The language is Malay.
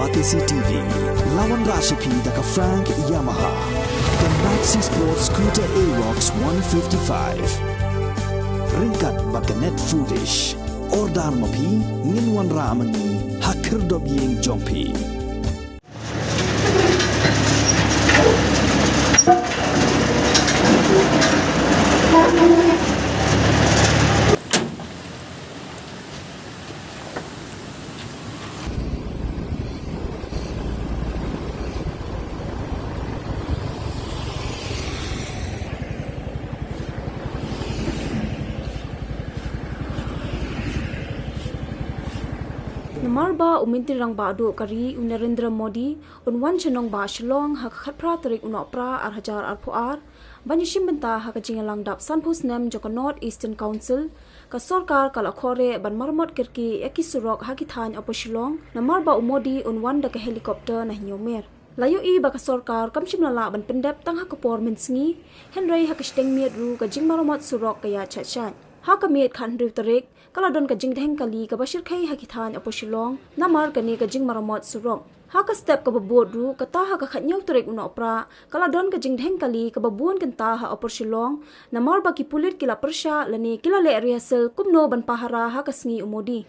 Batisi TV, Lawan Rashipi Daka Frank Yamaha, the Maxi Sports Scooter Aerox 155. Ringkat Bakanet Foodish, Ordar Mapi, Ninwan Ramani, Hakir Dobying Jompi. Namarba umintirang badu kari Narendra Modi unwan chanong ba Shillong hak khatpra tarik unopra arhajar arpuar banyishim benta hak jingalang dap sanpus nem joko North Eastern Council ka sarkar kala khore ban marmot kirki ekisurok hakithan opo Shillong namarba umodi unwan da ka helicopter na hinyomer layo I ba ka sarkar kamshim lala ban pendep tang hakapor minsngi henry hakisteng miet ru ka jingmarmot surok kaya chachan hakamiet khan ru tarik kala don ka jingdheng kali ka bashir khai hakithan opo Shillong namar kani ka jingmarmot surok haka step ka babod ru ka ta haka khanyaw tarik unopra kala don ka jingdheng kali ka babuan kan ta ha opo Shillong namar ba ki pulit kila persha lani kila le rehearsal kumno ban pahara haka sngi umodi